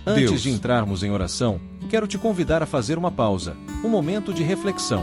Antes de entrarmos em oração, quero te convidar a fazer uma pausa, um momento de reflexão.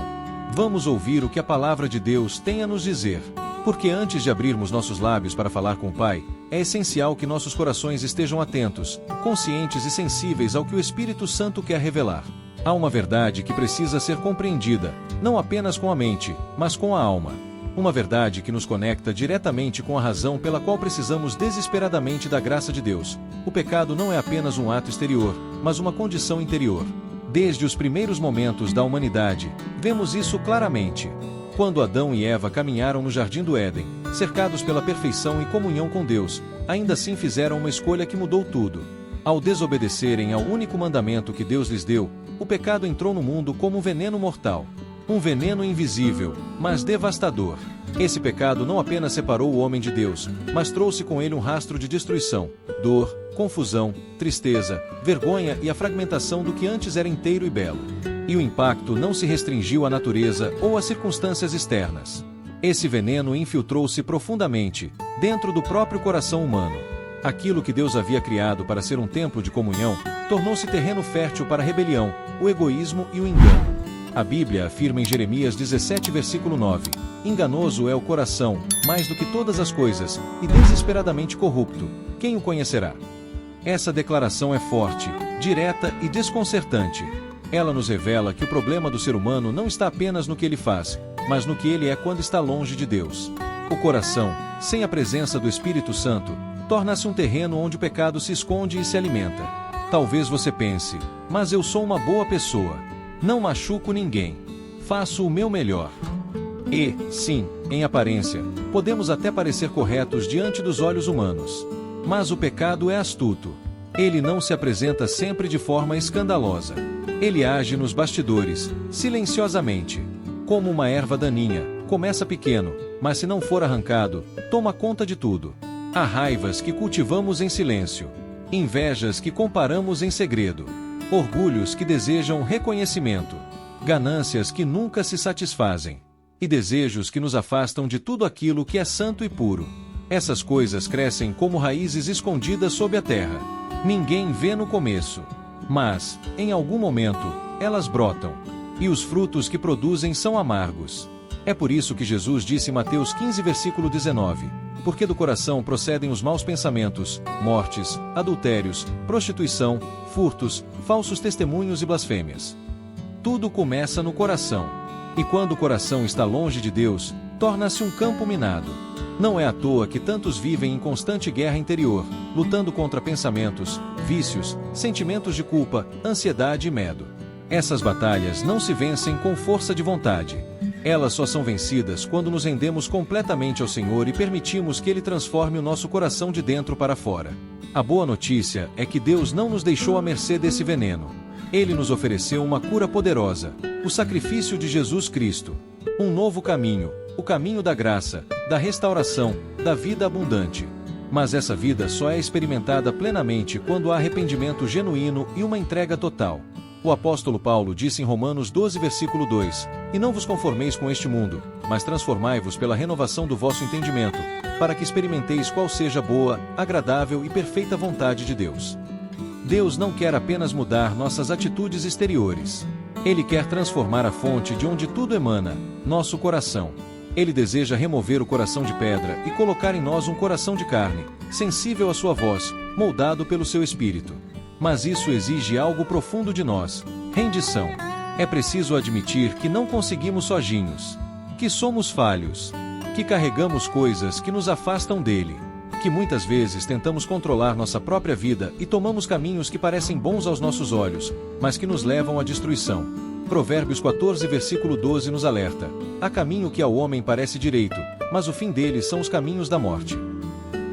Vamos ouvir o que a palavra de Deus tem a nos dizer. Porque antes de abrirmos nossos lábios para falar com o Pai, é essencial que nossos corações estejam atentos, conscientes e sensíveis ao que o Espírito Santo quer revelar. Há uma verdade que precisa ser compreendida, não apenas com a mente, mas com a alma. Uma verdade que nos conecta diretamente com a razão pela qual precisamos desesperadamente da graça de Deus. O pecado não é apenas um ato exterior, mas uma condição interior. Desde os primeiros momentos da humanidade, vemos isso claramente. Quando Adão e Eva caminharam no Jardim do Éden, cercados pela perfeição e comunhão com Deus, ainda assim fizeram uma escolha que mudou tudo. Ao desobedecerem ao único mandamento que Deus lhes deu, o pecado entrou no mundo como um veneno mortal. Um veneno invisível, mas devastador. Esse pecado não apenas separou o homem de Deus, mas trouxe com ele um rastro de destruição, dor, confusão, tristeza, vergonha e a fragmentação do que antes era inteiro e belo. E o impacto não se restringiu à natureza ou às circunstâncias externas. Esse veneno infiltrou-se profundamente, dentro do próprio coração humano. Aquilo que Deus havia criado para ser um templo de comunhão, tornou-se terreno fértil para a rebelião, o egoísmo e o engano. A Bíblia afirma em Jeremias 17, versículo 9, enganoso é o coração, mais do que todas as coisas, e desesperadamente corrupto, quem o conhecerá? Essa declaração é forte, direta e desconcertante. Ela nos revela que o problema do ser humano não está apenas no que ele faz, mas no que ele é quando está longe de Deus. O coração, sem a presença do Espírito Santo, torna-se um terreno onde o pecado se esconde e se alimenta. Talvez você pense, mas eu sou uma boa pessoa. Não machuco ninguém. Faço o meu melhor. E, sim, em aparência, podemos até parecer corretos diante dos olhos humanos. Mas o pecado é astuto. Ele não se apresenta sempre de forma escandalosa. Ele age nos bastidores, silenciosamente. Como uma erva daninha, começa pequeno, mas se não for arrancado, toma conta de tudo. Há raivas que cultivamos em silêncio. Invejas que comparamos em segredo. Orgulhos que desejam reconhecimento. Ganâncias que nunca se satisfazem. E desejos que nos afastam de tudo aquilo que é santo e puro. Essas coisas crescem como raízes escondidas sob a terra. Ninguém vê no começo. Mas, em algum momento, elas brotam. E os frutos que produzem são amargos. É por isso que Jesus disse em Mateus 15, versículo 19, porque do coração procedem os maus pensamentos, mortes, adultérios, prostituição, furtos, falsos testemunhos e blasfêmias. Tudo começa no coração. E quando o coração está longe de Deus, torna-se um campo minado. Não é à toa que tantos vivem em constante guerra interior, lutando contra pensamentos, vícios, sentimentos de culpa, ansiedade e medo. Essas batalhas não se vencem com força de vontade. Elas só são vencidas quando nos rendemos completamente ao Senhor e permitimos que Ele transforme o nosso coração de dentro para fora. A boa notícia é que Deus não nos deixou à mercê desse veneno. Ele nos ofereceu uma cura poderosa, o sacrifício de Jesus Cristo. Um novo caminho, o caminho da graça, da restauração, da vida abundante. Mas essa vida só é experimentada plenamente quando há arrependimento genuíno e uma entrega total. O apóstolo Paulo disse em Romanos 12, versículo 2, e não vos conformeis com este mundo, mas transformai-vos pela renovação do vosso entendimento, para que experimenteis qual seja a boa, agradável e perfeita vontade de Deus. Deus não quer apenas mudar nossas atitudes exteriores. Ele quer transformar a fonte de onde tudo emana, nosso coração. Ele deseja remover o coração de pedra e colocar em nós um coração de carne, sensível à sua voz, moldado pelo seu espírito. Mas isso exige algo profundo de nós: rendição. É preciso admitir que não conseguimos sozinhos, que somos falhos, que carregamos coisas que nos afastam dele, que muitas vezes tentamos controlar nossa própria vida e tomamos caminhos que parecem bons aos nossos olhos, mas que nos levam à destruição. Provérbios 14, versículo 12 nos alerta: há caminho que ao homem parece direito, mas o fim dele são os caminhos da morte.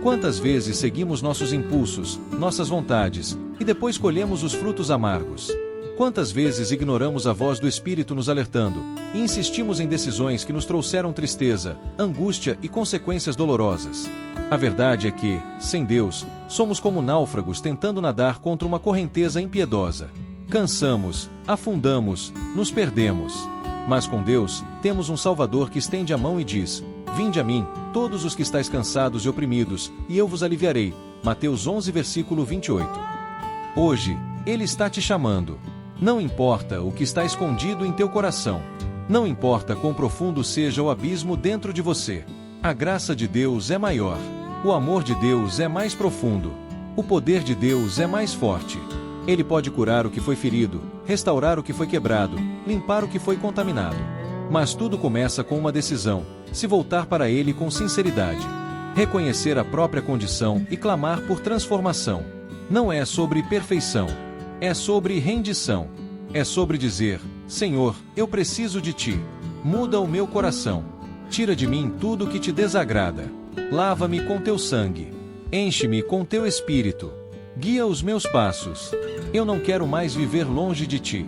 Quantas vezes seguimos nossos impulsos, nossas vontades, e depois colhemos os frutos amargos? Quantas vezes ignoramos a voz do Espírito nos alertando, e insistimos em decisões que nos trouxeram tristeza, angústia e consequências dolorosas? A verdade é que, sem Deus, somos como náufragos tentando nadar contra uma correnteza impiedosa. Cansamos, afundamos, nos perdemos. Mas com Deus, temos um Salvador que estende a mão e diz: vinde a mim, todos os que estáis cansados e oprimidos, e eu vos aliviarei. Mateus 11, versículo 28. Hoje, Ele está te chamando. Não importa o que está escondido em teu coração. Não importa quão profundo seja o abismo dentro de você. A graça de Deus é maior. O amor de Deus é mais profundo. O poder de Deus é mais forte. Ele pode curar o que foi ferido, restaurar o que foi quebrado, limpar o que foi contaminado. Mas tudo começa com uma decisão: se voltar para Ele com sinceridade. Reconhecer a própria condição e clamar por transformação. Não é sobre perfeição. É sobre rendição. É sobre dizer: Senhor, eu preciso de Ti. Muda o meu coração. Tira de mim tudo que te desagrada. Lava-me com Teu sangue. Enche-me com Teu Espírito. Guia os meus passos. Eu não quero mais viver longe de Ti.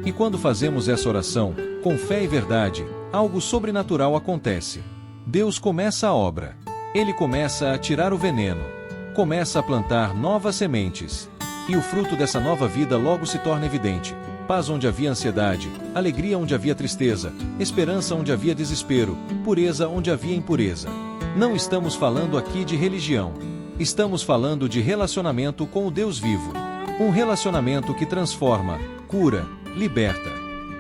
E quando fazemos essa oração, com fé e verdade, algo sobrenatural acontece. Deus começa a obra. Ele começa a tirar o veneno. Começa a plantar novas sementes. E o fruto dessa nova vida logo se torna evidente. Paz onde havia ansiedade, alegria onde havia tristeza, esperança onde havia desespero, pureza onde havia impureza. Não estamos falando aqui de religião. Estamos falando de relacionamento com o Deus vivo. Um relacionamento que transforma, cura, liberta.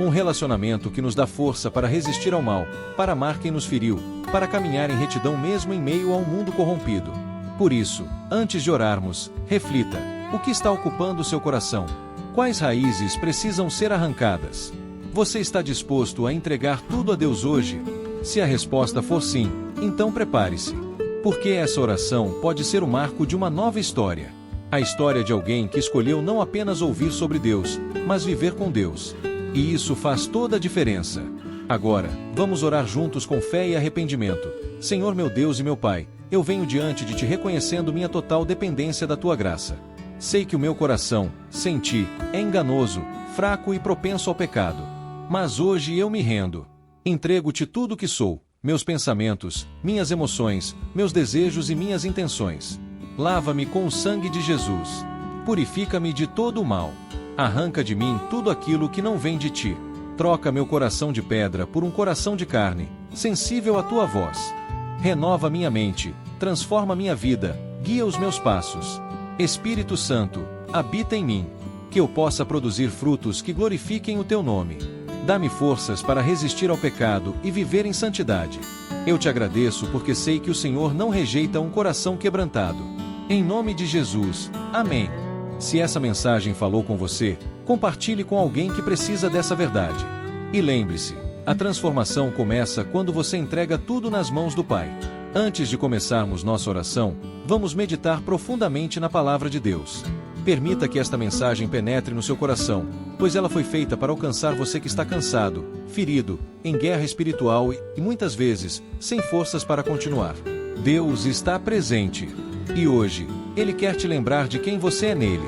Um relacionamento que nos dá força para resistir ao mal, para amar quem nos feriu, para caminhar em retidão mesmo em meio a um mundo corrompido. Por isso, antes de orarmos, reflita: o que está ocupando seu coração? Quais raízes precisam ser arrancadas? Você está disposto a entregar tudo a Deus hoje? Se a resposta for sim, então prepare-se. Porque essa oração pode ser o marco de uma nova história. A história de alguém que escolheu não apenas ouvir sobre Deus, mas viver com Deus. E isso faz toda a diferença. Agora, vamos orar juntos com fé e arrependimento. Senhor meu Deus e meu Pai, eu venho diante de Ti reconhecendo minha total dependência da Tua graça. Sei que o meu coração, sem Ti, é enganoso, fraco e propenso ao pecado. Mas hoje eu me rendo. Entrego-Te tudo o que sou, meus pensamentos, minhas emoções, meus desejos e minhas intenções. Lava-me com o sangue de Jesus. Purifica-me de todo o mal. Arranca de mim tudo aquilo que não vem de Ti. Troca meu coração de pedra por um coração de carne, sensível à Tua voz. Renova minha mente, transforma minha vida, guia os meus passos. Espírito Santo, habita em mim, que eu possa produzir frutos que glorifiquem o Teu nome. Dá-me forças para resistir ao pecado e viver em santidade. Eu Te agradeço porque sei que o Senhor não rejeita um coração quebrantado. Em nome de Jesus, amém. Se essa mensagem falou com você, compartilhe com alguém que precisa dessa verdade. E lembre-se, a transformação começa quando você entrega tudo nas mãos do Pai. Antes de começarmos nossa oração, vamos meditar profundamente na Palavra de Deus. Permita que esta mensagem penetre no seu coração, pois ela foi feita para alcançar você que está cansado, ferido, em guerra espiritual e muitas vezes, sem forças para continuar. Deus está presente. E hoje, Ele quer te lembrar de quem você é nele.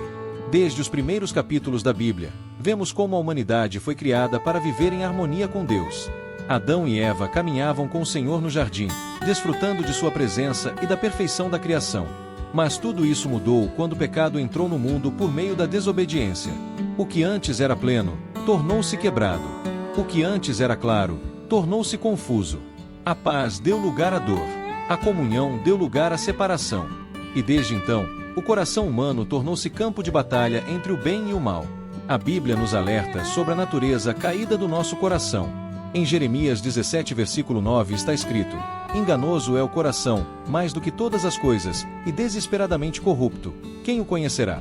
Desde os primeiros capítulos da Bíblia, vemos como a humanidade foi criada para viver em harmonia com Deus. Adão e Eva caminhavam com o Senhor no jardim, desfrutando de sua presença e da perfeição da criação. Mas tudo isso mudou quando o pecado entrou no mundo por meio da desobediência. O que antes era pleno, tornou-se quebrado. O que antes era claro, tornou-se confuso. A paz deu lugar à dor. A comunhão deu lugar à separação. E desde então, o coração humano tornou-se campo de batalha entre o bem e o mal. A Bíblia nos alerta sobre a natureza caída do nosso coração. Em Jeremias 17, versículo 9 está escrito: enganoso é o coração, mais do que todas as coisas, e desesperadamente corrupto. Quem o conhecerá?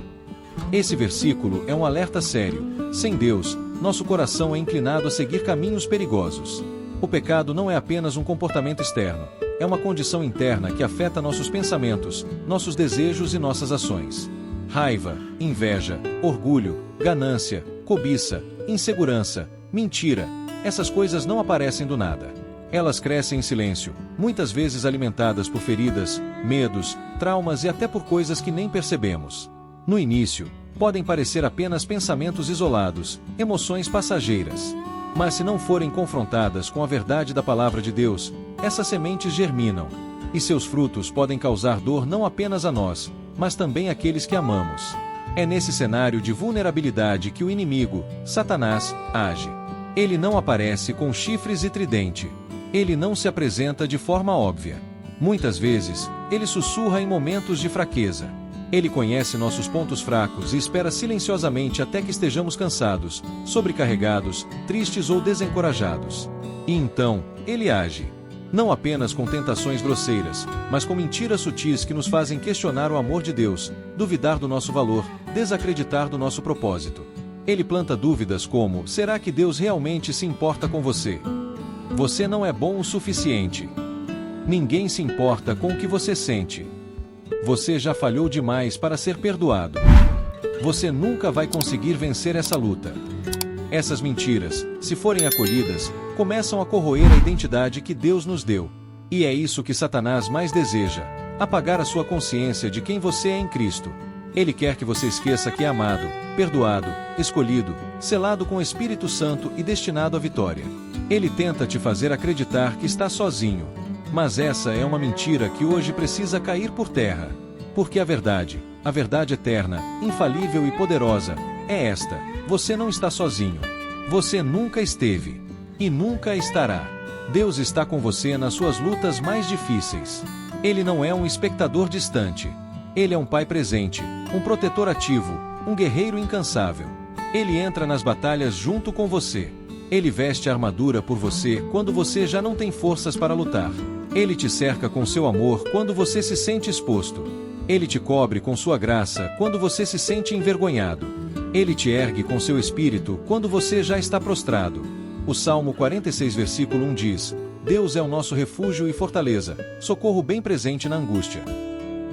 Esse versículo é um alerta sério. Sem Deus, nosso coração é inclinado a seguir caminhos perigosos. O pecado não é apenas um comportamento externo. É uma condição interna que afeta nossos pensamentos, nossos desejos e nossas ações. Raiva, inveja, orgulho, ganância, cobiça, insegurança, mentira. Essas coisas não aparecem do nada. Elas crescem em silêncio, muitas vezes alimentadas por feridas, medos, traumas e até por coisas que nem percebemos. No início, podem parecer apenas pensamentos isolados, emoções passageiras. Mas se não forem confrontadas com a verdade da Palavra de Deus, essas sementes germinam. E seus frutos podem causar dor não apenas a nós, mas também àqueles que amamos. É nesse cenário de vulnerabilidade que o inimigo, Satanás, age. Ele não aparece com chifres e tridente. Ele não se apresenta de forma óbvia. Muitas vezes, ele sussurra em momentos de fraqueza. Ele conhece nossos pontos fracos e espera silenciosamente até que estejamos cansados, sobrecarregados, tristes ou desencorajados. E então, Ele age. Não apenas com tentações grosseiras, mas com mentiras sutis que nos fazem questionar o amor de Deus, duvidar do nosso valor, desacreditar do nosso propósito. Ele planta dúvidas como: será que Deus realmente se importa com você? Você não é bom o suficiente. Ninguém se importa com o que você sente. Você já falhou demais para ser perdoado. Você nunca vai conseguir vencer essa luta. Essas mentiras, se forem acolhidas, começam a corroer a identidade que Deus nos deu. E é isso que Satanás mais deseja: apagar a sua consciência de quem você é em Cristo. Ele quer que você esqueça que é amado, perdoado, escolhido, selado com o Espírito Santo e destinado à vitória. Ele tenta te fazer acreditar que está sozinho. Mas essa é uma mentira que hoje precisa cair por terra. Porque a verdade eterna, infalível e poderosa, é esta: você não está sozinho. Você nunca esteve. E nunca estará. Deus está com você nas suas lutas mais difíceis. Ele não é um espectador distante. Ele é um pai presente, um protetor ativo, um guerreiro incansável. Ele entra nas batalhas junto com você. Ele veste a armadura por você quando você já não tem forças para lutar. Ele te cerca com seu amor quando você se sente exposto. Ele te cobre com sua graça quando você se sente envergonhado. Ele te ergue com seu espírito quando você já está prostrado. O Salmo 46, versículo 1 diz: Deus é o nosso refúgio e fortaleza, socorro bem presente na angústia.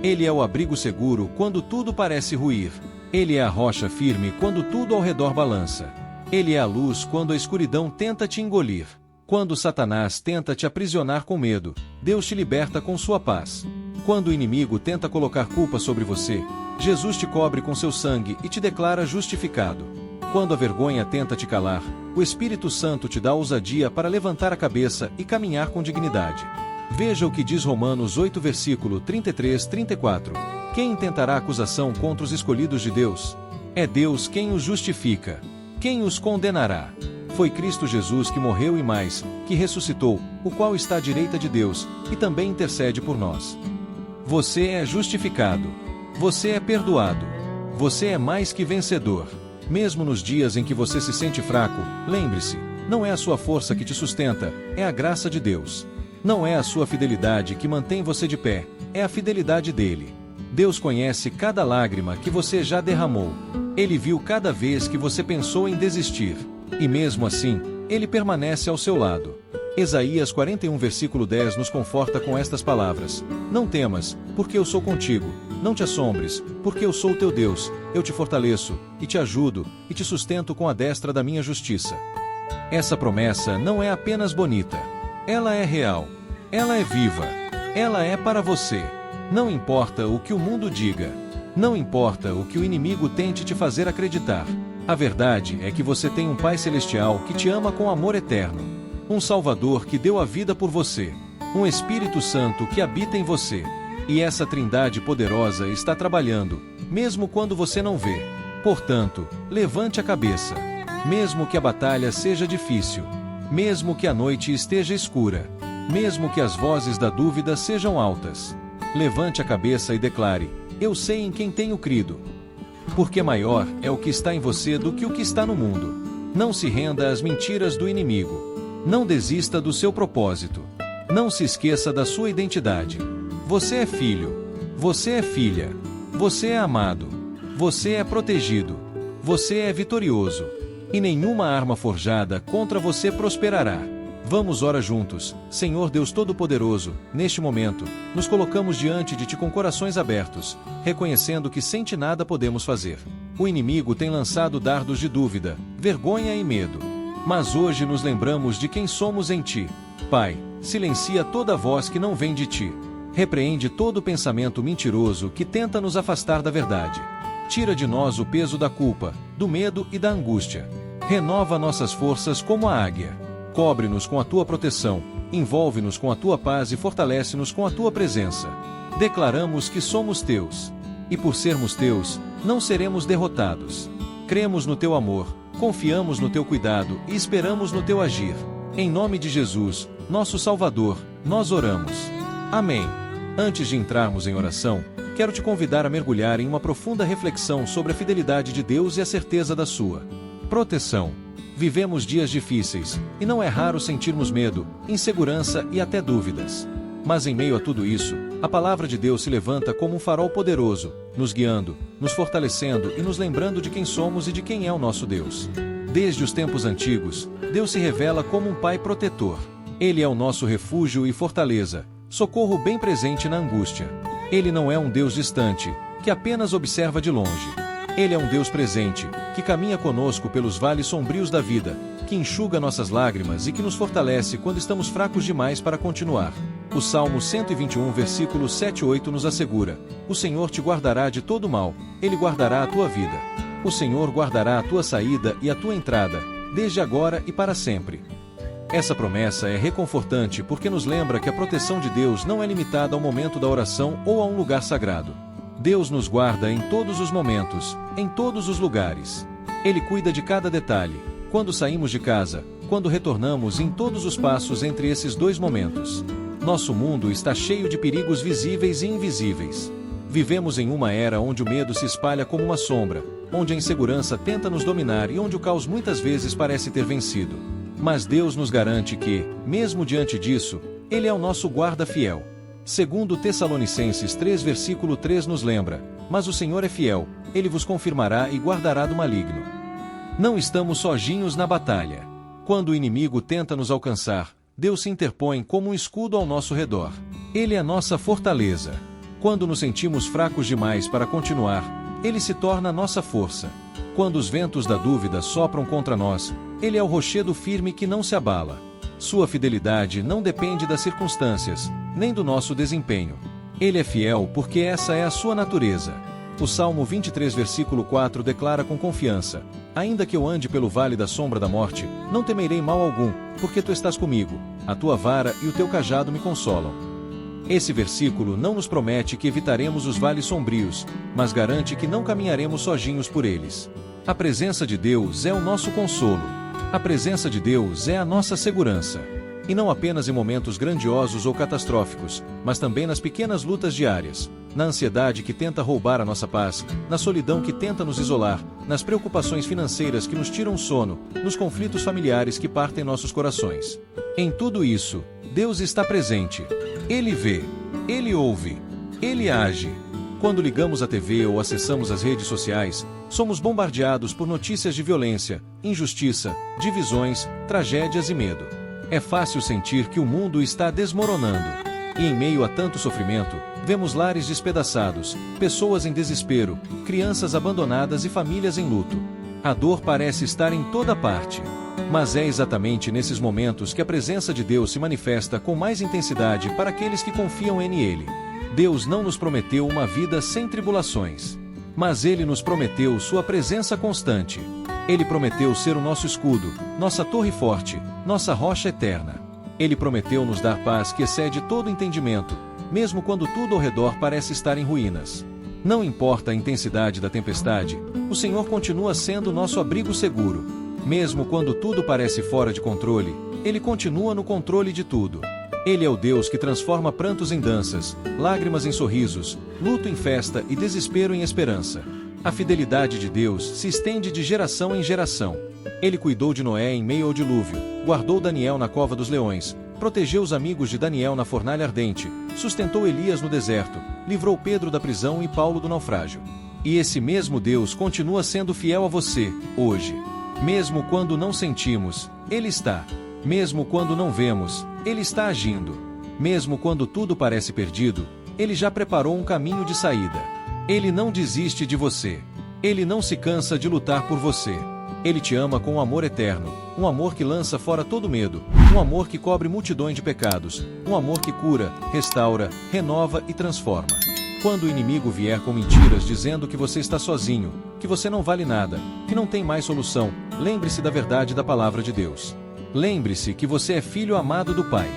Ele é o abrigo seguro quando tudo parece ruir. Ele é a rocha firme quando tudo ao redor balança. Ele é a luz quando a escuridão tenta te engolir. Quando Satanás tenta te aprisionar com medo, Deus te liberta com sua paz. Quando o inimigo tenta colocar culpa sobre você, Jesus te cobre com seu sangue e te declara justificado. Quando a vergonha tenta te calar, o Espírito Santo te dá ousadia para levantar a cabeça e caminhar com dignidade. Veja o que diz Romanos 8, versículo 33-34. Quem intentará acusação contra os escolhidos de Deus? É Deus quem os justifica. Quem os condenará? Foi Cristo Jesus que morreu e mais, que ressuscitou, o qual está à direita de Deus, e também intercede por nós. Você é justificado. Você é perdoado. Você é mais que vencedor. Mesmo nos dias em que você se sente fraco, lembre-se, não é a sua força que te sustenta, é a graça de Deus. Não é a sua fidelidade que mantém você de pé, é a fidelidade dele. Deus conhece cada lágrima que você já derramou. Ele viu cada vez que você pensou em desistir. E mesmo assim, Ele permanece ao seu lado. Isaías 41, versículo 10 nos conforta com estas palavras: Não temas, porque eu sou contigo. Não te assombres, porque eu sou o teu Deus. Eu te fortaleço, e te ajudo, e te sustento com a destra da minha justiça. Essa promessa não é apenas bonita. Ela é real. Ela é viva. Ela é para você. Não importa o que o mundo diga. Não importa o que o inimigo tente te fazer acreditar. A verdade é que você tem um Pai Celestial que te ama com amor eterno. Um Salvador que deu a vida por você. Um Espírito Santo que habita em você. E essa Trindade poderosa está trabalhando, mesmo quando você não vê. Portanto, levante a cabeça. Mesmo que a batalha seja difícil. Mesmo que a noite esteja escura. Mesmo que as vozes da dúvida sejam altas. Levante a cabeça e declare: Eu sei em quem tenho crido. Porque maior é o que está em você do que o que está no mundo. Não se renda às mentiras do inimigo. Não desista do seu propósito. Não se esqueça da sua identidade. Você é filho. Você é filha. Você é amado. Você é protegido. Você é vitorioso. E nenhuma arma forjada contra você prosperará. Vamos orar juntos. Senhor Deus Todo-Poderoso, neste momento, nos colocamos diante de Ti com corações abertos, reconhecendo que sem Ti nada podemos fazer. O inimigo tem lançado dardos de dúvida, vergonha e medo. Mas hoje nos lembramos de quem somos em Ti. Pai, silencia toda voz que não vem de Ti. Repreende todo pensamento mentiroso que tenta nos afastar da verdade. Tira de nós o peso da culpa, do medo e da angústia. Renova nossas forças como a águia. Cobre-nos com a Tua proteção, envolve-nos com a Tua paz e fortalece-nos com a Tua presença. Declaramos que somos Teus. E por sermos Teus, não seremos derrotados. Cremos no Teu amor, confiamos no Teu cuidado e esperamos no Teu agir. Em nome de Jesus, nosso Salvador, nós oramos. Amém. Antes de entrarmos em oração, quero te convidar a mergulhar em uma profunda reflexão sobre a fidelidade de Deus e a certeza da sua proteção. Vivemos dias difíceis, e não é raro sentirmos medo, insegurança e até dúvidas. Mas em meio a tudo isso, a palavra de Deus se levanta como um farol poderoso, nos guiando, nos fortalecendo e nos lembrando de quem somos e de quem é o nosso Deus. Desde os tempos antigos, Deus se revela como um Pai protetor. Ele é o nosso refúgio e fortaleza, socorro bem presente na angústia. Ele não é um Deus distante, que apenas observa de longe. Ele é um Deus presente, que caminha conosco pelos vales sombrios da vida, que enxuga nossas lágrimas e que nos fortalece quando estamos fracos demais para continuar. O Salmo 121, versículos 7 e 8 nos assegura: o Senhor te guardará de todo mal, Ele guardará a tua vida. O Senhor guardará a tua saída e a tua entrada, desde agora e para sempre. Essa promessa é reconfortante porque nos lembra que a proteção de Deus não é limitada ao momento da oração ou a um lugar sagrado. Deus nos guarda em todos os momentos, em todos os lugares. Ele cuida de cada detalhe, quando saímos de casa, quando retornamos e em todos os passos entre esses dois momentos. Nosso mundo está cheio de perigos visíveis e invisíveis. Vivemos em uma era onde o medo se espalha como uma sombra, onde a insegurança tenta nos dominar e onde o caos muitas vezes parece ter vencido. Mas Deus nos garante que, mesmo diante disso, Ele é o nosso guarda fiel. Segundo Tessalonicenses 3, versículo 3 nos lembra: mas o Senhor é fiel, Ele vos confirmará e guardará do maligno. Não estamos sozinhos na batalha. Quando o inimigo tenta nos alcançar, Deus se interpõe como um escudo ao nosso redor. Ele é nossa fortaleza. Quando nos sentimos fracos demais para continuar, Ele se torna nossa força. Quando os ventos da dúvida sopram contra nós, Ele é o rochedo firme que não se abala. Sua fidelidade não depende das circunstâncias, nem do nosso desempenho. Ele é fiel porque essa é a sua natureza. O Salmo 23, versículo 4 declara com confiança: ainda que eu ande pelo vale da sombra da morte, não temerei mal algum, porque tu estás comigo, a tua vara e o teu cajado me consolam. Esse versículo não nos promete que evitaremos os vales sombrios, mas garante que não caminharemos sozinhos por eles. A presença de Deus é o nosso consolo. A presença de Deus é a nossa segurança. E não apenas em momentos grandiosos ou catastróficos, mas também nas pequenas lutas diárias, na ansiedade que tenta roubar a nossa paz, na solidão que tenta nos isolar, nas preocupações financeiras que nos tiram o sono, nos conflitos familiares que partem nossos corações. Em tudo isso, Deus está presente. Ele vê, Ele ouve, Ele age. Quando ligamos a TV ou acessamos as redes sociais, somos bombardeados por notícias de violência, injustiça, divisões, tragédias e medo. É fácil sentir que o mundo está desmoronando. E em meio a tanto sofrimento, vemos lares despedaçados, pessoas em desespero, crianças abandonadas e famílias em luto. A dor parece estar em toda parte. Mas é exatamente nesses momentos que a presença de Deus se manifesta com mais intensidade para aqueles que confiam nele. Deus não nos prometeu uma vida sem tribulações, mas Ele nos prometeu sua presença constante. Ele prometeu ser o nosso escudo, nossa torre forte, nossa rocha eterna. Ele prometeu nos dar paz que excede todo entendimento, mesmo quando tudo ao redor parece estar em ruínas. Não importa a intensidade da tempestade, o Senhor continua sendo nosso abrigo seguro. Mesmo quando tudo parece fora de controle, Ele continua no controle de tudo. Ele é o Deus que transforma prantos em danças, lágrimas em sorrisos, luto em festa e desespero em esperança. A fidelidade de Deus se estende de geração em geração. Ele cuidou de Noé em meio ao dilúvio, guardou Daniel na cova dos leões, protegeu os amigos de Daniel na fornalha ardente, sustentou Elias no deserto, livrou Pedro da prisão e Paulo do naufrágio. E esse mesmo Deus continua sendo fiel a você, hoje. Mesmo quando não sentimos, Ele está. Mesmo quando não vemos, Ele está agindo. Mesmo quando tudo parece perdido, Ele já preparou um caminho de saída. Ele não desiste de você. Ele não se cansa de lutar por você. Ele te ama com um amor eterno, um amor que lança fora todo medo, um amor que cobre multidões de pecados, um amor que cura, restaura, renova e transforma. Quando o inimigo vier com mentiras dizendo que você está sozinho, que você não vale nada, que não tem mais solução, lembre-se da verdade da palavra de Deus. Lembre-se que você é filho amado do Pai,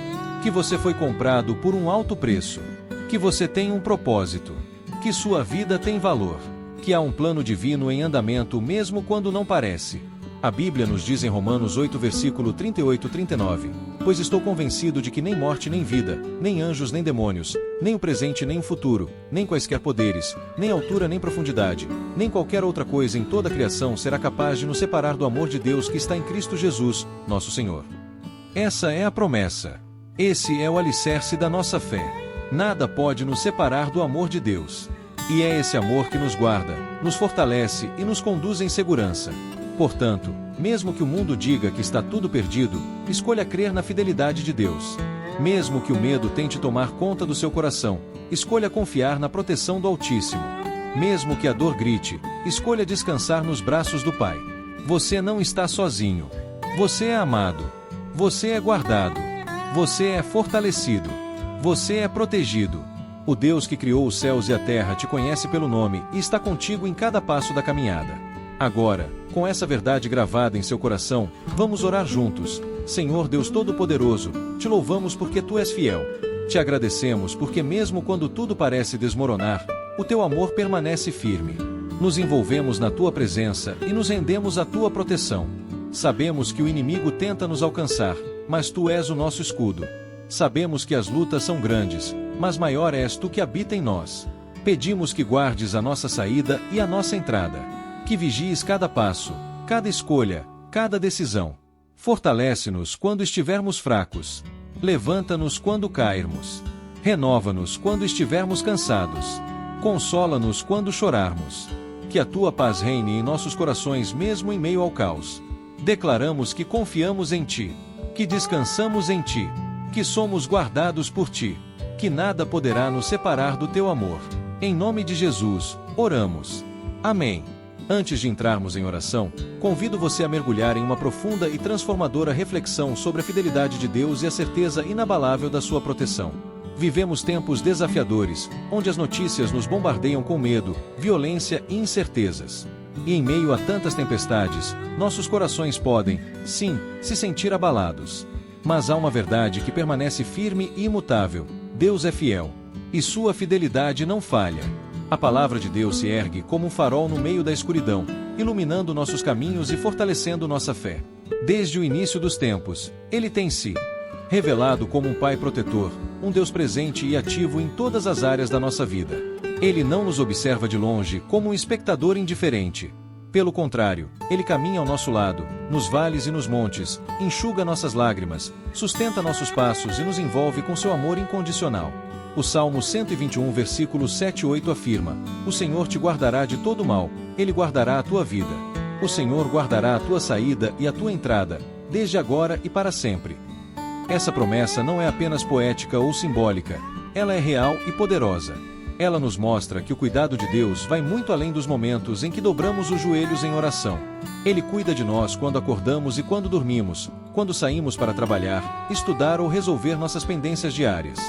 que você foi comprado por um alto preço, que você tem um propósito, que sua vida tem valor, que há um plano divino em andamento mesmo quando não parece. A Bíblia nos diz em Romanos 8 versículo 38 e 39, pois estou convencido de que nem morte nem vida, nem anjos nem demônios, nem o presente nem o futuro, nem quaisquer poderes, nem altura nem profundidade, nem qualquer outra coisa em toda a criação será capaz de nos separar do amor de Deus que está em Cristo Jesus, nosso Senhor. Essa é a promessa. Esse é o alicerce da nossa fé. Nada pode nos separar do amor de Deus. E é esse amor que nos guarda, nos fortalece e nos conduz em segurança. Portanto, mesmo que o mundo diga que está tudo perdido, escolha crer na fidelidade de Deus. Mesmo que o medo tente tomar conta do seu coração, escolha confiar na proteção do Altíssimo. Mesmo que a dor grite, escolha descansar nos braços do Pai. Você não está sozinho. Você é amado. Você é guardado. Você é fortalecido. Você é protegido. O Deus que criou os céus e a terra te conhece pelo nome e está contigo em cada passo da caminhada. Agora, com essa verdade gravada em seu coração, vamos orar juntos. Senhor Deus Todo-Poderoso, te louvamos porque tu és fiel. Te agradecemos porque mesmo quando tudo parece desmoronar, o teu amor permanece firme. Nos envolvemos na tua presença e nos rendemos à tua proteção. Sabemos que o inimigo tenta nos alcançar, mas tu és o nosso escudo. Sabemos que as lutas são grandes, mas maior és tu que habita em nós. Pedimos que guardes a nossa saída e a nossa entrada. Que vigies cada passo, cada escolha, cada decisão. Fortalece-nos quando estivermos fracos. Levanta-nos quando cairmos. Renova-nos quando estivermos cansados. Consola-nos quando chorarmos. Que a tua paz reine em nossos corações mesmo em meio ao caos. Declaramos que confiamos em ti, que descansamos em ti, que somos guardados por ti, que nada poderá nos separar do teu amor. Em nome de Jesus, oramos. Amém. Antes de entrarmos em oração, convido você a mergulhar em uma profunda e transformadora reflexão sobre a fidelidade de Deus e a certeza inabalável da sua proteção. Vivemos tempos desafiadores, onde as notícias nos bombardeiam com medo, violência e incertezas. E em meio a tantas tempestades, nossos corações podem, sim, se sentir abalados. Mas há uma verdade que permanece firme e imutável: Deus é fiel. E sua fidelidade não falha. A palavra de Deus se ergue como um farol no meio da escuridão, iluminando nossos caminhos e fortalecendo nossa fé. Desde o início dos tempos, Ele tem se revelado como um Pai protetor, um Deus presente e ativo em todas as áreas da nossa vida. Ele não nos observa de longe como um espectador indiferente. Pelo contrário, Ele caminha ao nosso lado, nos vales e nos montes, enxuga nossas lágrimas, sustenta nossos passos e nos envolve com seu amor incondicional. O Salmo 121, versículos 7 e 8 afirma: O Senhor te guardará de todo mal, Ele guardará a tua vida. O Senhor guardará a tua saída e a tua entrada, desde agora e para sempre. Essa promessa não é apenas poética ou simbólica, ela é real e poderosa. Ela nos mostra que o cuidado de Deus vai muito além dos momentos em que dobramos os joelhos em oração. Ele cuida de nós quando acordamos e quando dormimos, quando saímos para trabalhar, estudar ou resolver nossas pendências diárias.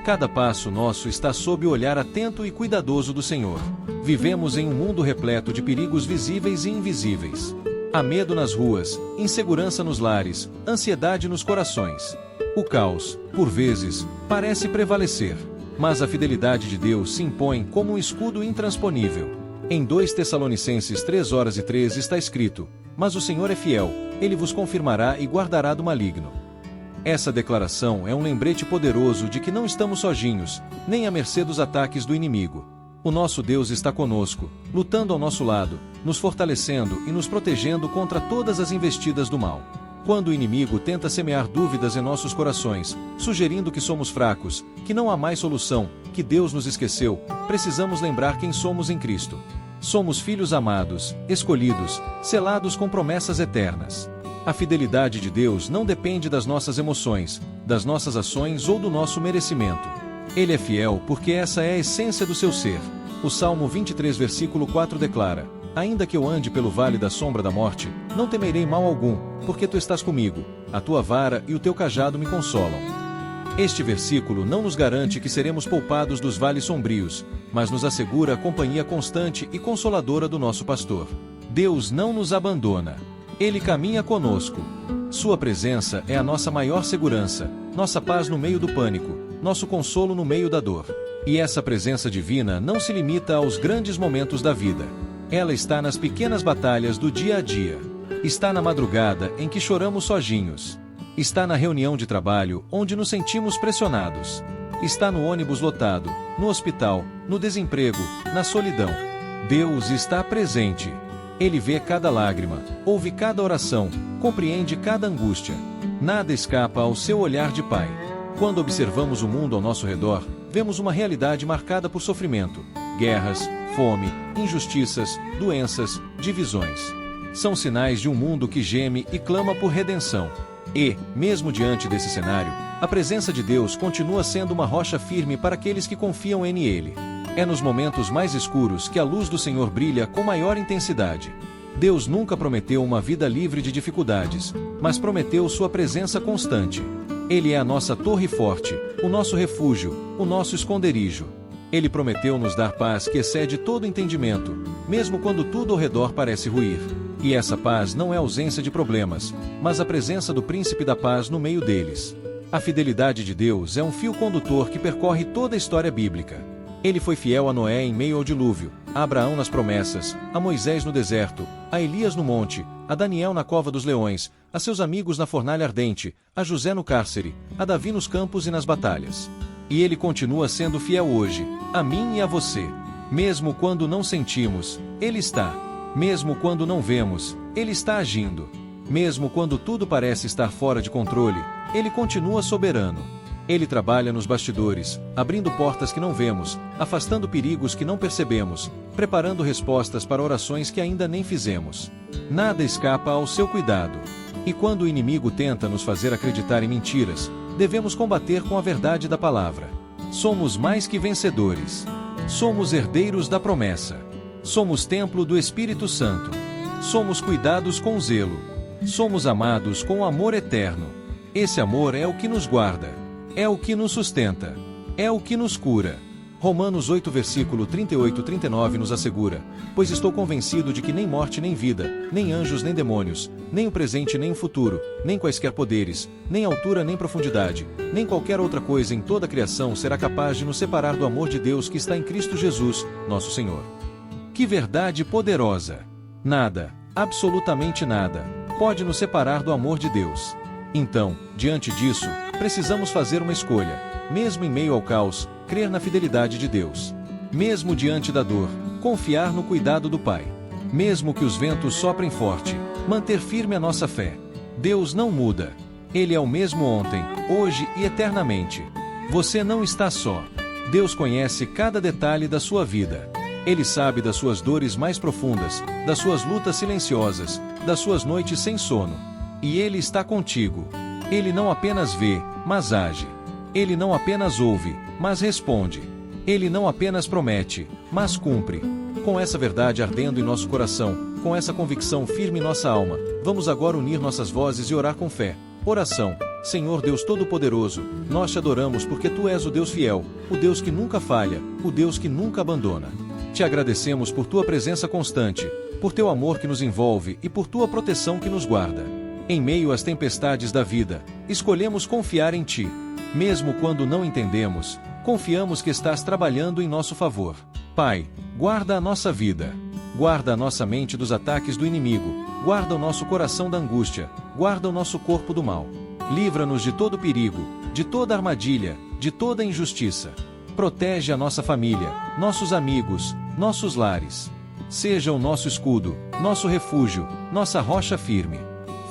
Cada passo nosso está sob o olhar atento e cuidadoso do Senhor. Vivemos em um mundo repleto de perigos visíveis e invisíveis. Há medo nas ruas, insegurança nos lares, ansiedade nos corações. O caos, por vezes, parece prevalecer. Mas a fidelidade de Deus se impõe como um escudo intransponível. Em 2 Tessalonicenses 3:13 está escrito: Mas o Senhor é fiel, Ele vos confirmará e guardará do maligno. Essa declaração é um lembrete poderoso de que não estamos sozinhos, nem à mercê dos ataques do inimigo. O nosso Deus está conosco, lutando ao nosso lado, nos fortalecendo e nos protegendo contra todas as investidas do mal. Quando o inimigo tenta semear dúvidas em nossos corações, sugerindo que somos fracos, que não há mais solução, que Deus nos esqueceu, precisamos lembrar quem somos em Cristo. Somos filhos amados, escolhidos, selados com promessas eternas. A fidelidade de Deus não depende das nossas emoções, das nossas ações ou do nosso merecimento. Ele é fiel porque essa é a essência do seu ser. O Salmo 23, versículo 4 declara: Ainda que eu ande pelo vale da sombra da morte, não temerei mal algum, porque tu estás comigo, a tua vara e o teu cajado me consolam. Este versículo não nos garante que seremos poupados dos vales sombrios, mas nos assegura a companhia constante e consoladora do nosso pastor. Deus não nos abandona. Ele caminha conosco. Sua presença é a nossa maior segurança, nossa paz no meio do pânico, nosso consolo no meio da dor. E essa presença divina não se limita aos grandes momentos da vida. Ela está nas pequenas batalhas do dia a dia. Está na madrugada em que choramos sozinhos. Está na reunião de trabalho onde nos sentimos pressionados. Está no ônibus lotado, no hospital, no desemprego, na solidão. Deus está presente. Ele vê cada lágrima, ouve cada oração, compreende cada angústia. Nada escapa ao seu olhar de Pai. Quando observamos o mundo ao nosso redor, vemos uma realidade marcada por sofrimento, guerras, fome, injustiças, doenças, divisões. São sinais de um mundo que geme e clama por redenção. E, mesmo diante desse cenário, a presença de Deus continua sendo uma rocha firme para aqueles que confiam nele. É nos momentos mais escuros que a luz do Senhor brilha com maior intensidade. Deus nunca prometeu uma vida livre de dificuldades, mas prometeu sua presença constante. Ele é a nossa torre forte, o nosso refúgio, o nosso esconderijo. Ele prometeu nos dar paz que excede todo entendimento, mesmo quando tudo ao redor parece ruir. E essa paz não é ausência de problemas, mas a presença do Príncipe da Paz no meio deles. A fidelidade de Deus é um fio condutor que percorre toda a história bíblica. Ele foi fiel a Noé em meio ao dilúvio, a Abraão nas promessas, a Moisés no deserto, a Elias no monte, a Daniel na cova dos leões, a seus amigos na fornalha ardente, a José no cárcere, a Davi nos campos e nas batalhas. E ele continua sendo fiel hoje, a mim e a você. Mesmo quando não sentimos, ele está. Mesmo quando não vemos, ele está agindo. Mesmo quando tudo parece estar fora de controle, ele continua soberano. Ele trabalha nos bastidores, abrindo portas que não vemos, afastando perigos que não percebemos, preparando respostas para orações que ainda nem fizemos. Nada escapa ao seu cuidado. E quando o inimigo tenta nos fazer acreditar em mentiras, devemos combater com a verdade da palavra. Somos mais que vencedores. Somos herdeiros da promessa. Somos templo do Espírito Santo. Somos cuidados com zelo. Somos amados com amor eterno. Esse amor é o que nos guarda. É o que nos sustenta. É o que nos cura. Romanos 8 versículo 38-39 nos assegura: pois estou convencido de que nem morte nem vida, nem anjos nem demônios, nem o presente nem o futuro, nem quaisquer poderes, nem altura nem profundidade, nem qualquer outra coisa em toda a criação será capaz de nos separar do amor de Deus que está em Cristo Jesus, nosso Senhor. Que verdade poderosa! Nada, absolutamente nada, pode nos separar do amor de Deus. Então, diante disso, precisamos fazer uma escolha. Mesmo em meio ao caos, crer na fidelidade de Deus. Mesmo diante da dor, confiar no cuidado do Pai. Mesmo que os ventos soprem forte, manter firme a nossa fé. Deus não muda. Ele é o mesmo ontem, hoje e eternamente. Você não está só. Deus conhece cada detalhe da sua vida. Ele sabe das suas dores mais profundas, das suas lutas silenciosas, das suas noites sem sono. E Ele está contigo. Ele não apenas vê, mas age. Ele não apenas ouve, mas responde. Ele não apenas promete, mas cumpre. Com essa verdade ardendo em nosso coração, com essa convicção firme em nossa alma, vamos agora unir nossas vozes e orar com fé. Oração. Senhor Deus Todo-Poderoso, nós te adoramos porque Tu és o Deus fiel, o Deus que nunca falha, o Deus que nunca abandona. Te agradecemos por Tua presença constante, por Teu amor que nos envolve e por Tua proteção que nos guarda. Em meio às tempestades da vida, escolhemos confiar em Ti. Mesmo quando não entendemos, confiamos que estás trabalhando em nosso favor. Pai, guarda a nossa vida. Guarda a nossa mente dos ataques do inimigo. Guarda o nosso coração da angústia. Guarda o nosso corpo do mal. Livra-nos de todo perigo, de toda armadilha, de toda injustiça. Protege a nossa família, nossos amigos, nossos lares. Seja o nosso escudo, nosso refúgio, nossa rocha firme.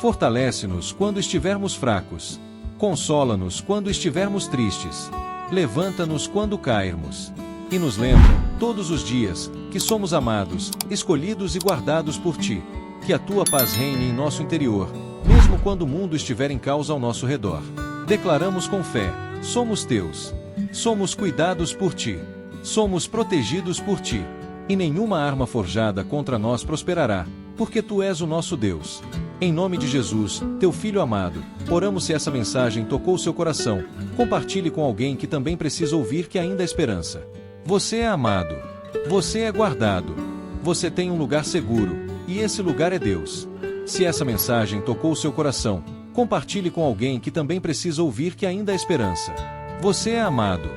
Fortalece-nos quando estivermos fracos. Consola-nos quando estivermos tristes. Levanta-nos quando cairmos. E nos lembra, todos os dias, que somos amados, escolhidos e guardados por Ti. Que a Tua paz reine em nosso interior, mesmo quando o mundo estiver em caos ao nosso redor. Declaramos com fé: somos Teus. Somos cuidados por Ti. Somos protegidos por Ti. E nenhuma arma forjada contra nós prosperará, porque Tu és o nosso Deus. Em nome de Jesus, Teu Filho amado, oramos. Se essa mensagem tocou seu coração, compartilhe com alguém que também precisa ouvir que ainda há esperança. Você é amado. Você é guardado. Você tem um lugar seguro, e esse lugar é Deus. Se essa mensagem tocou seu coração, compartilhe com alguém que também precisa ouvir que ainda há esperança. Você é amado.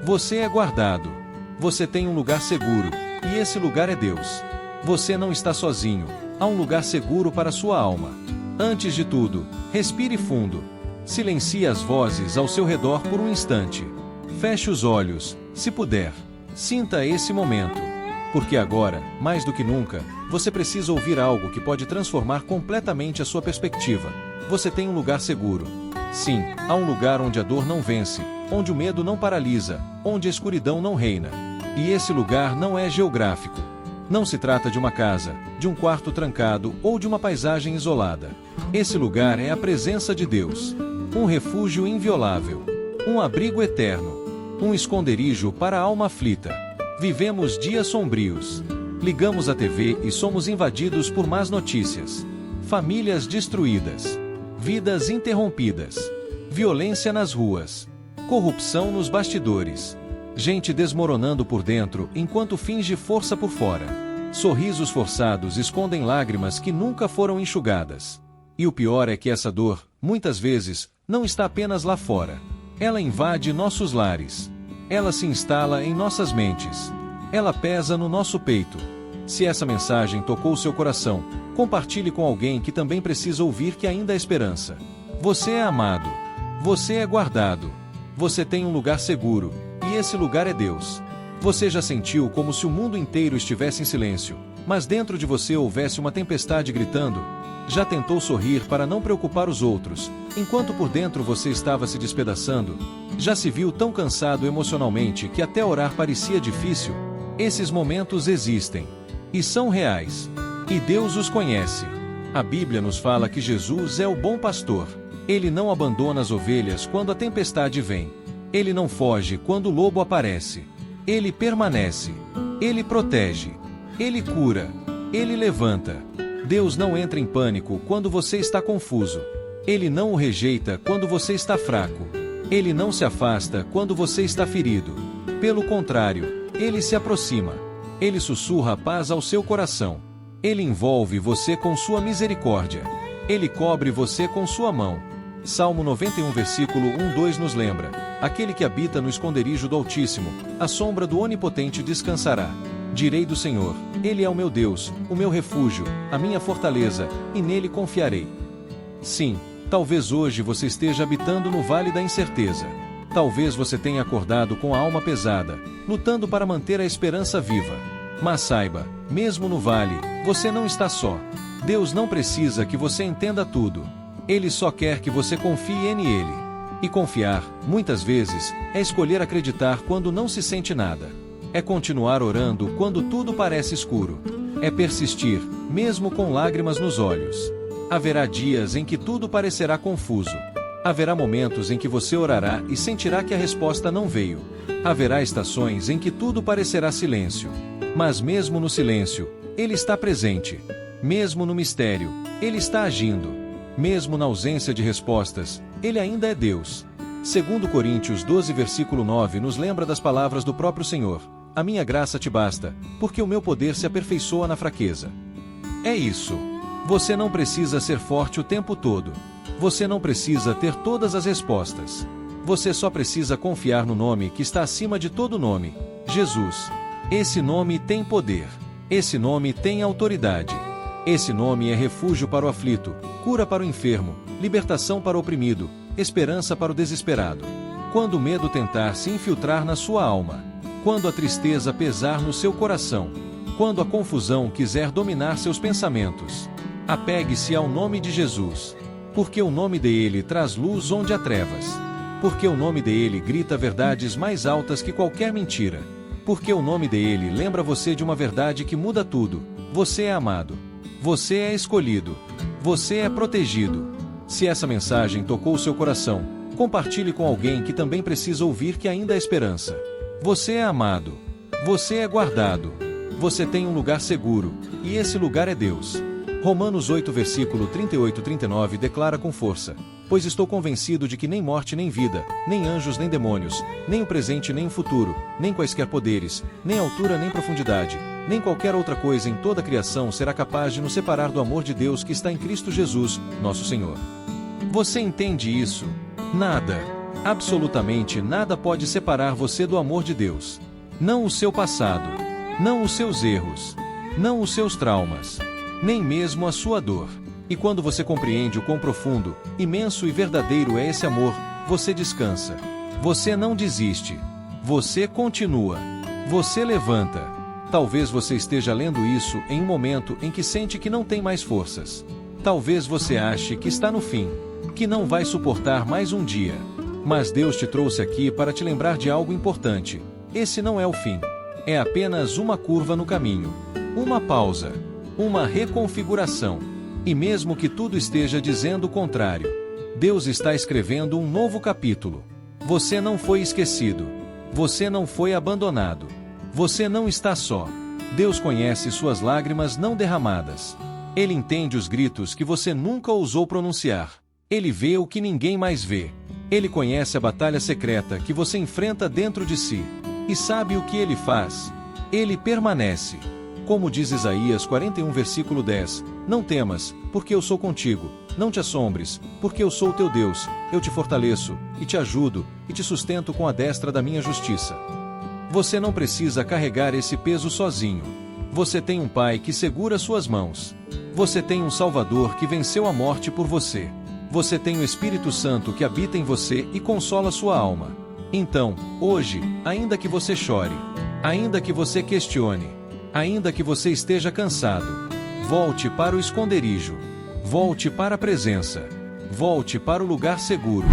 Você é guardado. Você tem um lugar seguro, e esse lugar é Deus. Você não está sozinho. há um lugar seguro para sua alma. Antes de tudo, respire fundo. Silencie as vozes ao seu redor por um instante. Feche os olhos, se puder. Sinta esse momento. Porque agora, mais do que nunca, você precisa ouvir algo que pode transformar completamente a sua perspectiva. Você tem um lugar seguro. Sim, há um lugar onde a dor não vence, onde o medo não paralisa, onde a escuridão não reina. E esse lugar não é geográfico. Não se trata de uma casa, de um quarto trancado ou de uma paisagem isolada. Esse lugar é a presença de Deus. Um refúgio inviolável. Um abrigo eterno. Um esconderijo para a alma aflita. Vivemos dias sombrios. Ligamos a TV e somos invadidos por más notícias. Famílias destruídas. Vidas interrompidas. Violência nas ruas. Corrupção nos bastidores. Gente desmoronando por dentro enquanto finge força por fora. Sorrisos forçados escondem lágrimas que nunca foram enxugadas. E o pior é que essa dor, muitas vezes, não está apenas lá fora. Ela invade nossos lares. Ela se instala em nossas mentes. Ela pesa no nosso peito. Se essa mensagem tocou seu coração, compartilhe com alguém que também precisa ouvir que ainda há esperança. Você é amado. Você é guardado. Você tem um lugar seguro, e esse lugar é Deus. Você já sentiu como se o mundo inteiro estivesse em silêncio, mas dentro de você houvesse uma tempestade gritando? Já tentou sorrir para não preocupar os outros, enquanto por dentro você estava se despedaçando? Já se viu tão cansado emocionalmente que até orar parecia difícil? Esses momentos existem. E são reais. E Deus os conhece. A Bíblia nos fala que Jesus é o bom pastor. Ele não abandona as ovelhas quando a tempestade vem. Ele não foge quando o lobo aparece. Ele permanece. Ele protege. Ele cura. Ele levanta. Deus não entra em pânico quando você está confuso. Ele não o rejeita quando você está fraco. Ele não se afasta quando você está ferido. Pelo contrário, ele se aproxima. Ele sussurra a paz ao seu coração. Ele envolve você com sua misericórdia. Ele cobre você com sua mão. Salmo 91 versículo 1-2 nos lembra: aquele que habita no esconderijo do Altíssimo, à sombra do Onipotente descansará. Direi do Senhor, Ele é o meu Deus, o meu refúgio, a minha fortaleza, e nele confiarei. Sim, talvez hoje você esteja habitando no vale da incerteza. Talvez você tenha acordado com a alma pesada, lutando para manter a esperança viva. Mas saiba, mesmo no vale, você não está só. Deus não precisa que você entenda tudo. Ele só quer que você confie nele. E confiar, muitas vezes, é escolher acreditar quando não se sente nada. É continuar orando quando tudo parece escuro. É persistir, mesmo com lágrimas nos olhos. Haverá dias em que tudo parecerá confuso. Haverá momentos em que você orará e sentirá que a resposta não veio. Haverá estações em que tudo parecerá silêncio. Mas mesmo no silêncio, Ele está presente. Mesmo no mistério, Ele está agindo. Mesmo na ausência de respostas, Ele ainda é Deus. 2 Coríntios 12 versículo 9 nos lembra das palavras do próprio Senhor: a minha graça te basta, porque o meu poder se aperfeiçoa na fraqueza. É isso. Você não precisa ser forte o tempo todo. Você não precisa ter todas as respostas. Você só precisa confiar no nome que está acima de todo nome: Jesus. Esse nome tem poder. Esse nome tem autoridade. Esse nome é refúgio para o aflito, cura para o enfermo, libertação para o oprimido, esperança para o desesperado. Quando o medo tentar se infiltrar na sua alma, quando a tristeza pesar no seu coração, quando a confusão quiser dominar seus pensamentos, apegue-se ao nome de Jesus. Porque o nome dele traz luz onde há trevas. Porque o nome dele grita verdades mais altas que qualquer mentira. Porque o nome dele lembra você de uma verdade que muda tudo: você é amado. Você é escolhido. Você é protegido. Se essa mensagem tocou seu coração, compartilhe com alguém que também precisa ouvir que ainda há esperança. Você é amado. Você é guardado. Você tem um lugar seguro, e esse lugar é Deus. Romanos 8 versículo 38-39 declara com força: pois estou convencido de que nem morte nem vida, nem anjos nem demônios, nem o presente nem o futuro, nem quaisquer poderes, nem altura nem profundidade, nem qualquer outra coisa em toda a criação será capaz de nos separar do amor de Deus que está em Cristo Jesus, nosso Senhor. Você entende isso? Nada, absolutamente nada pode separar você do amor de Deus. Não o seu passado, não os seus erros, não os seus traumas. nem mesmo a sua dor. E quando você compreende o quão profundo, imenso e verdadeiro é esse amor, você descansa. Você não desiste. Você continua. Você levanta. Talvez você esteja lendo isso em um momento em que sente que não tem mais forças. Talvez você ache que está no fim, que não vai suportar mais um dia. Mas Deus te trouxe aqui para te lembrar de algo importante. Esse não é o fim. É apenas uma curva no caminho. Uma pausa. Uma reconfiguração. E mesmo que tudo esteja dizendo o contrário, Deus está escrevendo um novo capítulo. Você não foi esquecido. Você não foi abandonado. Você não está só. Deus conhece suas lágrimas não derramadas. Ele entende os gritos que você nunca ousou pronunciar. Ele vê o que ninguém mais vê. Ele conhece a batalha secreta que você enfrenta dentro de si. E sabe o que ele faz? Ele permanece. Como diz Isaías 41, versículo 10, não temas, porque eu sou contigo. Não te assombres, porque eu sou o teu Deus. Eu te fortaleço, e te ajudo, e te sustento com a destra da minha justiça. Você não precisa carregar esse peso sozinho. Você tem um Pai que segura suas mãos. Você tem um Salvador que venceu a morte por você. Você tem o Espírito Santo que habita em você e consola sua alma. Então, hoje, ainda que você chore, ainda que você questione, ainda que você esteja cansado, volte para o esconderijo. Volte para a presença. Volte para o lugar seguro.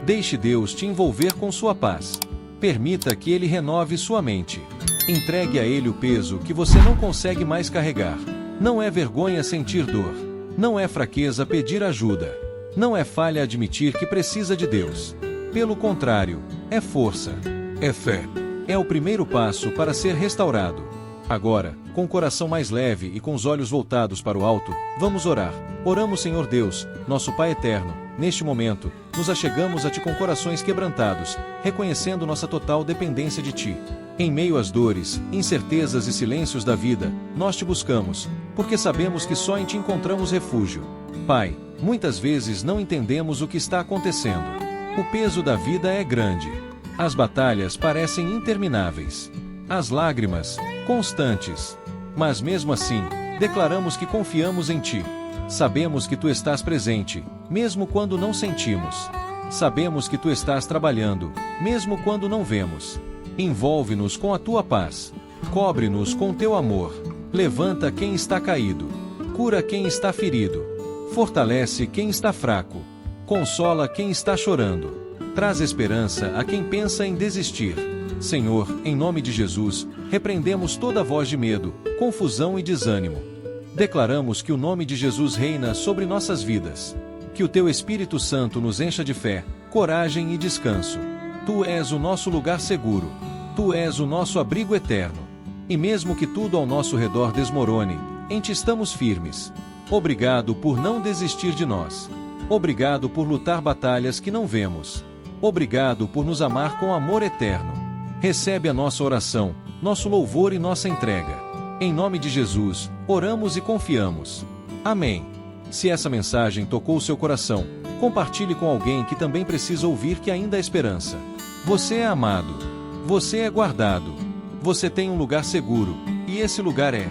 Deixe Deus te envolver com sua paz. Permita que Ele renove sua mente. Entregue a Ele o peso que você não consegue mais carregar. Não é vergonha sentir dor. Não é fraqueza pedir ajuda. Não é falha admitir que precisa de Deus. Pelo contrário, é força. É fé. É o primeiro passo para ser restaurado. Agora, com o coração mais leve e com os olhos voltados para o alto, vamos orar. Oramos, Senhor Deus, nosso Pai eterno. Neste momento, nos achegamos a Ti com corações quebrantados, reconhecendo nossa total dependência de Ti. Em meio às dores, incertezas e silêncios da vida, nós Te buscamos, porque sabemos que só em Ti encontramos refúgio. Pai, muitas vezes não entendemos o que está acontecendo. O peso da vida é grande. As batalhas parecem intermináveis. As lágrimas, constantes. Mas mesmo assim, declaramos que confiamos em Ti. Sabemos que Tu estás presente, mesmo quando não sentimos. Sabemos que Tu estás trabalhando, mesmo quando não vemos. Envolve-nos com a Tua paz. Cobre-nos com Teu amor. Levanta quem está caído. Cura quem está ferido. Fortalece quem está fraco. Consola quem está chorando. Traz esperança a quem pensa em desistir. Senhor, em nome de Jesus, repreendemos toda voz de medo, confusão e desânimo. Declaramos que o nome de Jesus reina sobre nossas vidas. Que o Teu Espírito Santo nos encha de fé, coragem e descanso. Tu és o nosso lugar seguro. Tu és o nosso abrigo eterno. E mesmo que tudo ao nosso redor desmorone, em Ti estamos firmes. Obrigado por não desistir de nós. Obrigado por lutar batalhas que não vemos. Obrigado por nos amar com amor eterno. Recebe a nossa oração, nosso louvor e nossa entrega. Em nome de Jesus, oramos e confiamos. Amém. Se essa mensagem tocou o seu coração, compartilhe com alguém que também precisa ouvir que ainda há esperança. Você é amado. Você é guardado. Você tem um lugar seguro, e esse lugar é